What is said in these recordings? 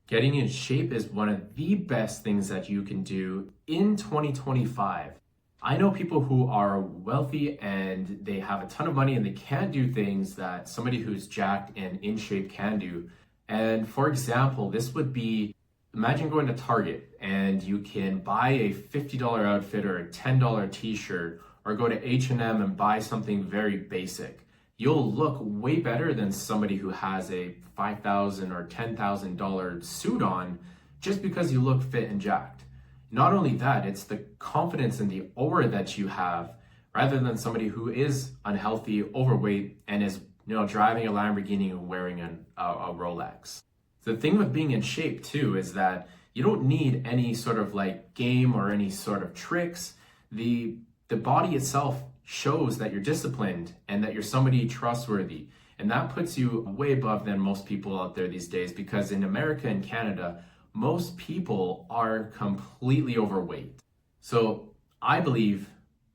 Getting in shape is one of the best things that you can do in 2025. I know people who are wealthy and they have a ton of money and they can't do things that somebody who's jacked and in shape can do. And for example, this would be, imagine going to Target and you can buy a $50 outfit or a $10 t-shirt, or go to H&M and buy something very basic. You'll look way better than somebody who has a $5,000 or $10,000 suit on just because you look fit and jacked. Not only that, it's the confidence and the aura that you have rather than somebody who is unhealthy, overweight, and is driving a Lamborghini and wearing a Rolex. The thing with being in shape too is that you don't need any sort of like game or any sort of tricks. The body itself shows that you're disciplined and that you're somebody trustworthy. And that puts you way above than most people out there these days, because in America and Canada, most people are completely overweight. So I believe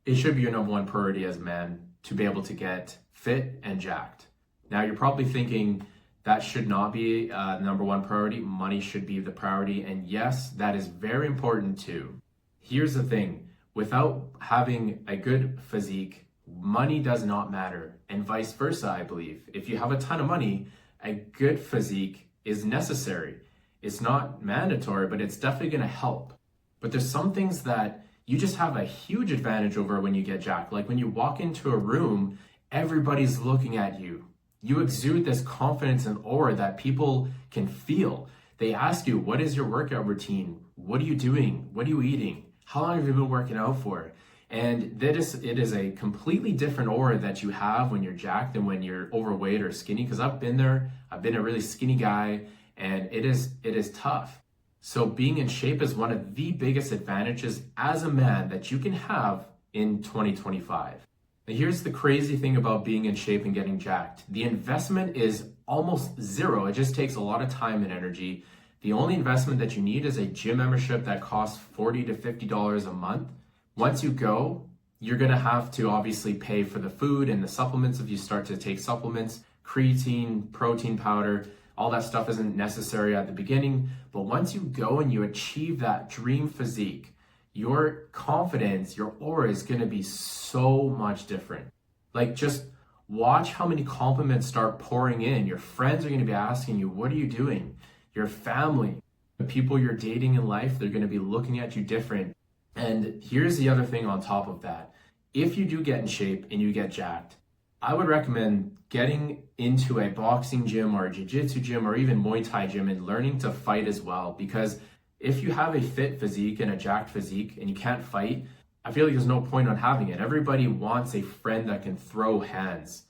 it should be your number one priority as a man to be able to get fit and jacked. Now you're probably thinking that should not be number one priority. Money should be the priority. And yes, that is very important too. Here's the thing. Without having a good physique, money does not matter, and vice versa, I believe. If you have a ton of money, a good physique is necessary. It's not mandatory, but it's definitely going to help. But there's some things that you just have a huge advantage over when you get jacked. Like when you walk into a room, everybody's looking at you. You exude this confidence and aura that people can feel. They ask you, what is your workout routine? What are you doing? What are you eating? How long have you been working out for? And it is a completely different aura that you have when you're jacked than when you're overweight or skinny. Because I've been there. I've been a really skinny guy, and it is tough. So being in shape is one of the biggest advantages as a man that you can have in 2025. Now here's the crazy thing about being in shape and getting jacked. The investment is almost zero. It just takes a lot of time and energy. The only investment that you need is a gym membership that costs $40 to $50 a month. Once you go, you're gonna have to obviously pay for the food and the supplements if you start to take supplements, creatine, protein powder, all that stuff isn't necessary at the beginning. But once you go and you achieve that dream physique, your confidence, your aura is gonna be so much different. Like just watch how many compliments start pouring in. Your friends are gonna be asking you, what are you doing? Your family, the people you're dating in life, they're going to be looking at you different. And here's the other thing on top of that. If you do get in shape and you get jacked, I would recommend getting into a boxing gym or a jiu-jitsu gym or even Muay Thai gym and learning to fight as well. Because if you have a fit physique and a jacked physique and you can't fight, I feel like there's no point on having it. Everybody wants a friend that can throw hands.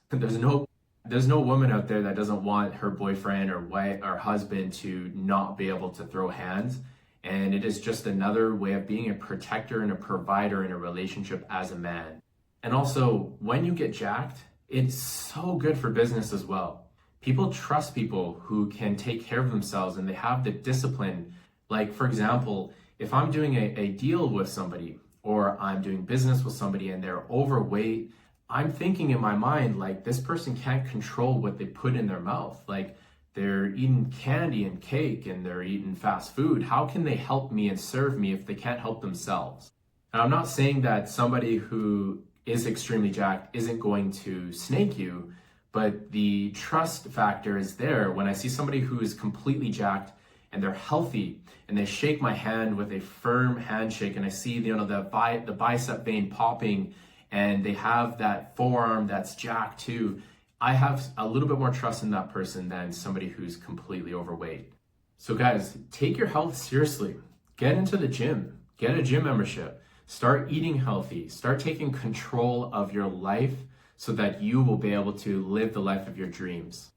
There's no woman out there that doesn't want her boyfriend or wife or husband to not be able to throw hands. And it is just another way of being a protector and a provider in a relationship as a man. And also, when you get jacked, it's so good for business as well. People trust people who can take care of themselves and they have the discipline. Like, for example, if I'm doing a deal with somebody or I'm doing business with somebody and they're overweight, I'm thinking in my mind, like, this person can't control what they put in their mouth. Like, they're eating candy and cake and they're eating fast food. How can they help me and serve me if they can't help themselves? And I'm not saying that somebody who is extremely jacked isn't going to snake you, but the trust factor is there. When I see somebody who is completely jacked and they're healthy and they shake my hand with a firm handshake and I see the bicep vein popping, and they have that forearm that's jacked too, I have a little bit more trust in that person than somebody who's completely overweight. So guys, take your health seriously. Get into the gym, get a gym membership, start eating healthy, start taking control of your life so that you will be able to live the life of your dreams.